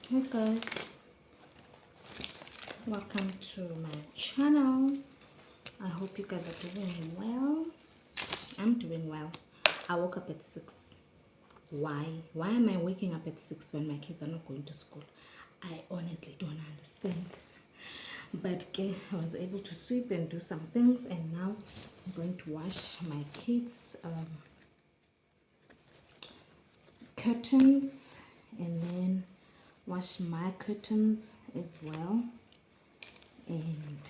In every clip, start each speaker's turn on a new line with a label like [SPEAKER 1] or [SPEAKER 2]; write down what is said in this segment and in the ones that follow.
[SPEAKER 1] Hey guys, welcome to my channel. I hope you guys are doing well. I'm doing well. I woke up at 6. Why am I waking up at 6 when my kids are not going to school? I honestly don't understand. But I was able to sweep and do some things, and now I'm going to wash my kids' curtains, and then wash my curtains as well. And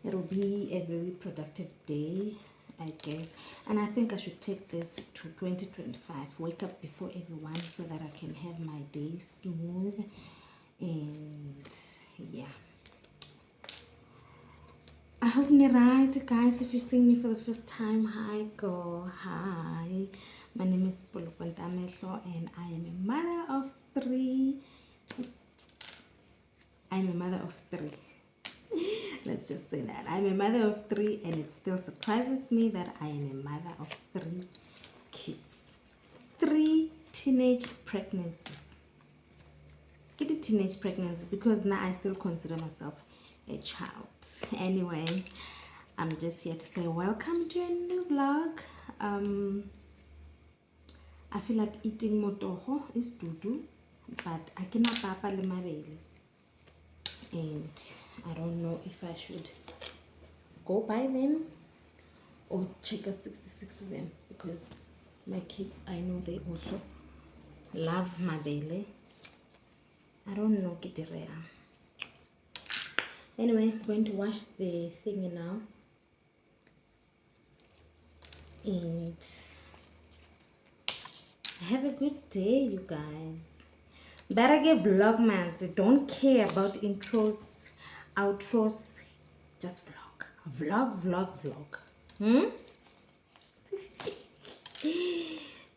[SPEAKER 1] it'll be a very productive day, I guess. And I think I should take this to 2025, wake up before everyone, so that I can have my day smooth. And yeah, I hope you're right, guys. If you're seeing me for the first time, hi girl, hi. My name is Polopontamehlo, and I am a mother of 3. I'm a mother of 3. Let's just say that I'm a mother of 3, and it still surprises me that I am a mother of 3 kids, 3 teenage pregnancies. Get a teenage pregnancy because now I still consider myself a child. Anyway, I'm just here to say welcome to a new vlog. I feel like eating motoho is dudu, but I cannot papa le mabele. And I don't know if I should go buy them or check a 66 of them, because my kids, I know they also love mabele. I don't know, Kitirea. Anyway, I'm going to wash the thing now, and have a good day, you guys. Better get Vlogmas. I don't care about intros, outros, just vlog.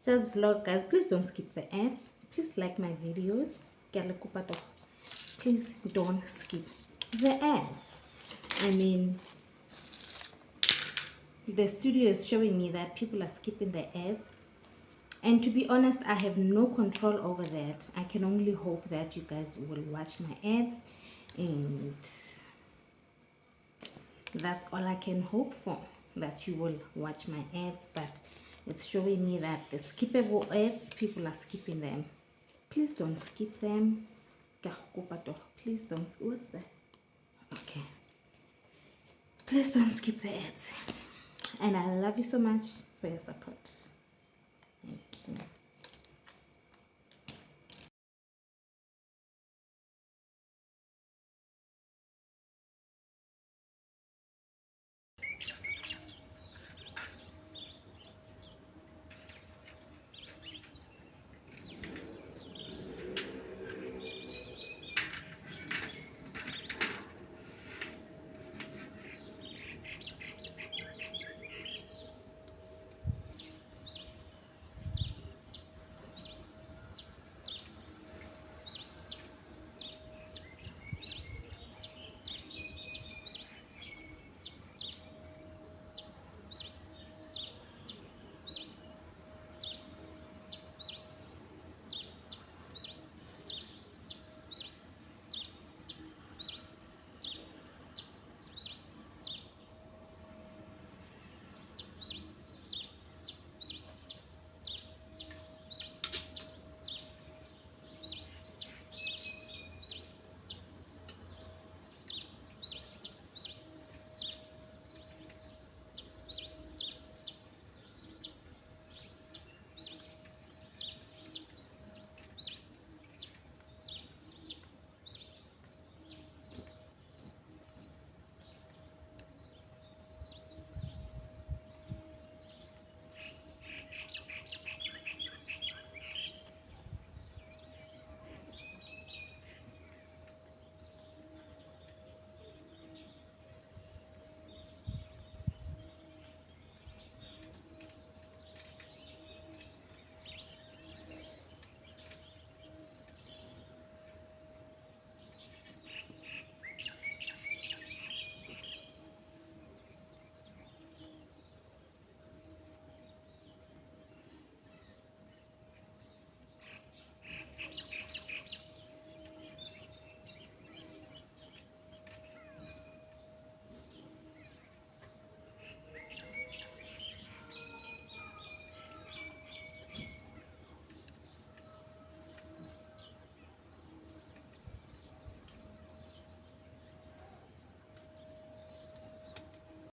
[SPEAKER 1] Just vlog, guys. Please don't skip the ads. Please like my videos. Please don't skip the ads. I mean, the studio is showing me that people are skipping the ads, and to be honest, I have no control over that. I can only hope that you guys will watch my ads, and that's all I can hope for, that you will watch my ads. But it's showing me that the skippable ads, people are skipping them. Please don't skip them. Please don't. What's that? Okay. Please don't skip the ads. And I love you so much for your support. Thank you.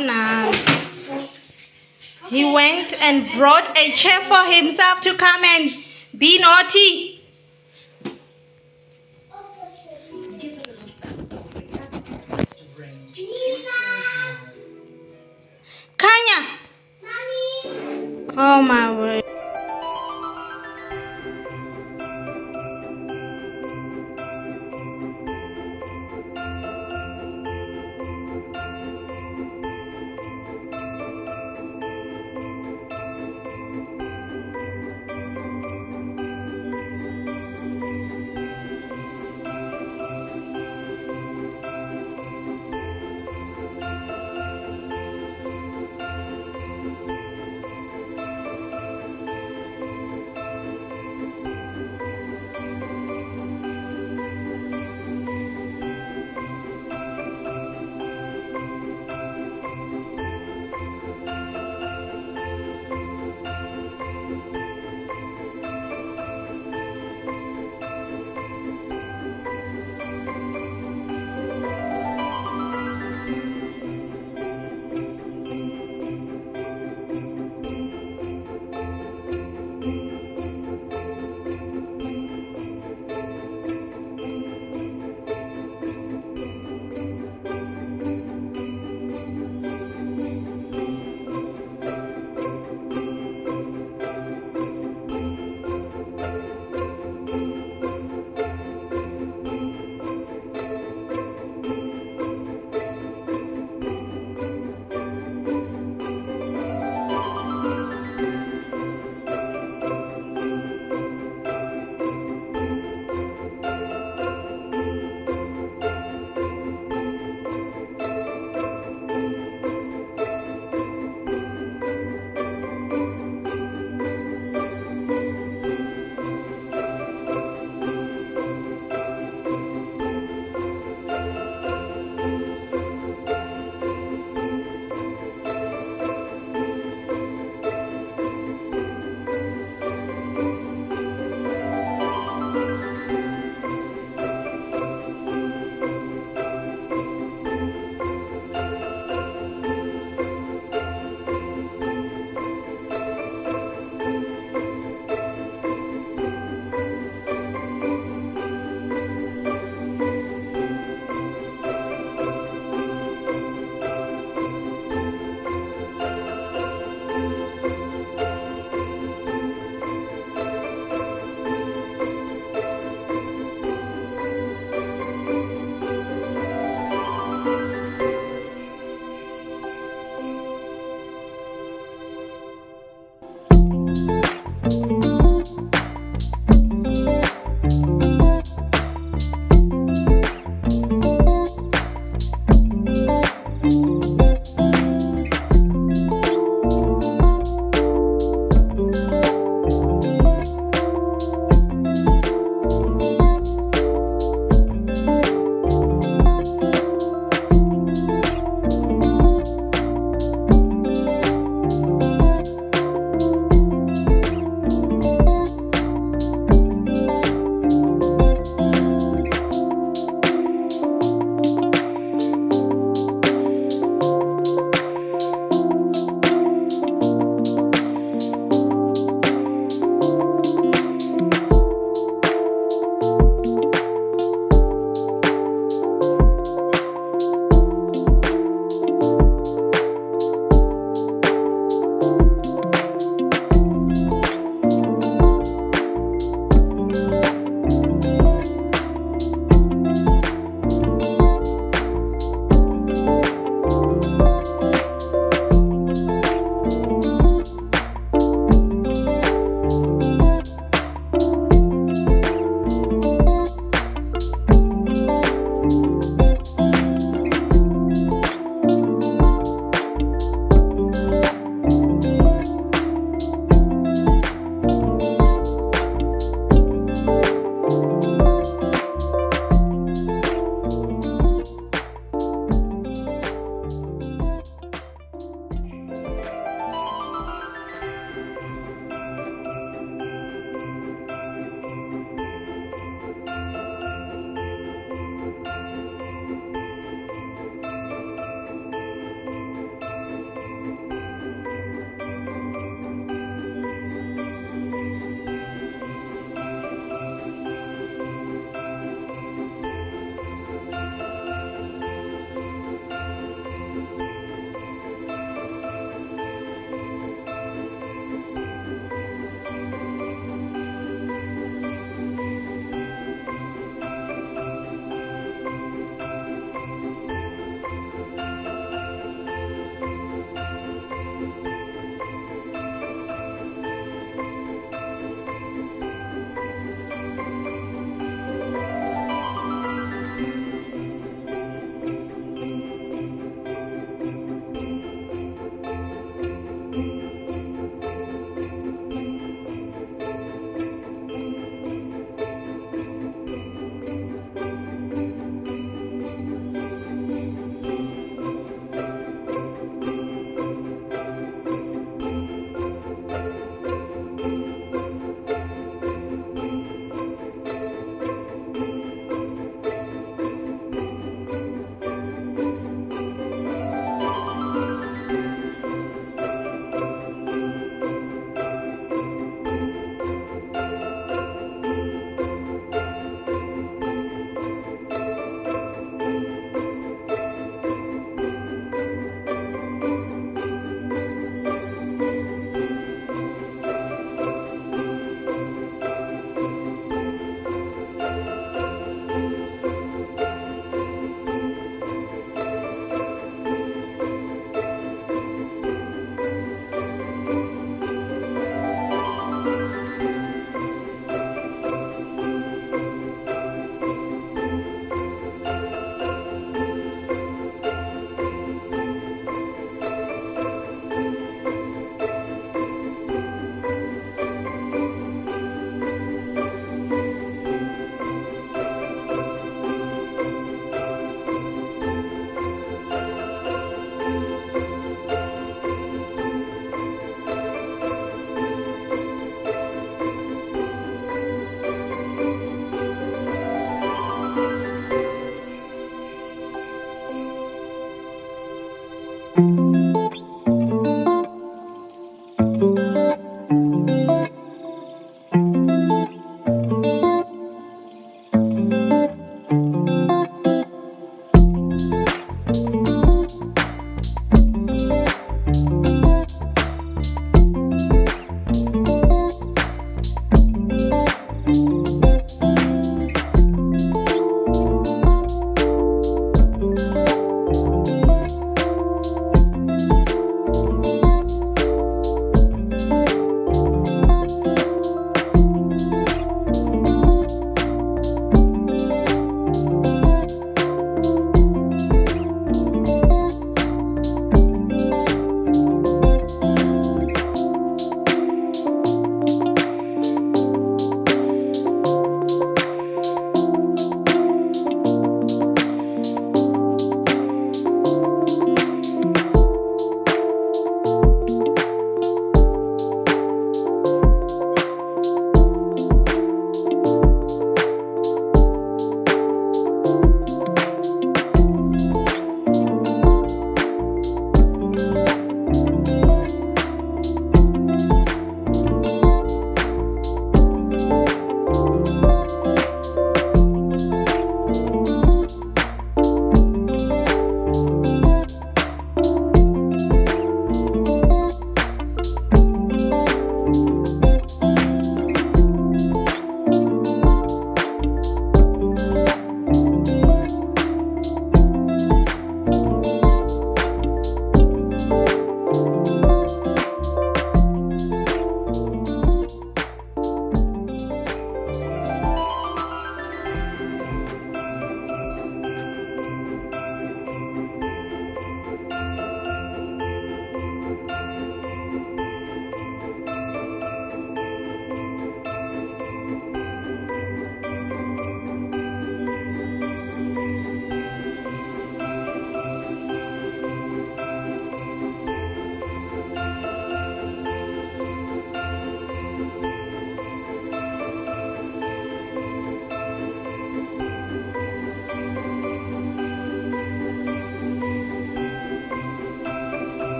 [SPEAKER 1] Now he went and brought a chair for himself to come and be naughty. Kanya! Oh my word.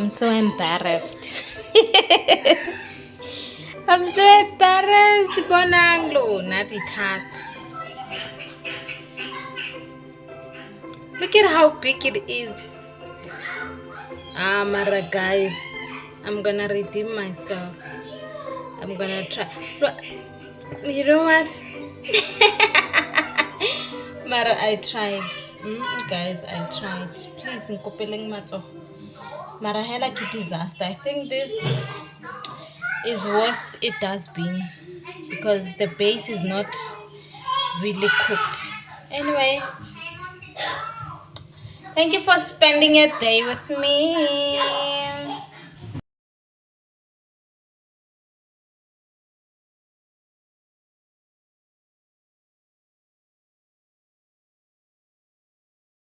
[SPEAKER 1] I'm so embarrassed. I'm so embarrassed. Bonanglo, not it hot. Look at how big it is. Mara guys, I'm gonna redeem myself. I'm gonna try. You know what? Mara, I tried. Guys, I tried. Please, nkopeleng mato. Mara, hela ki disaster. I think this is worth it has been because the base is not really cooked. Anyway, thank you for spending a day with me.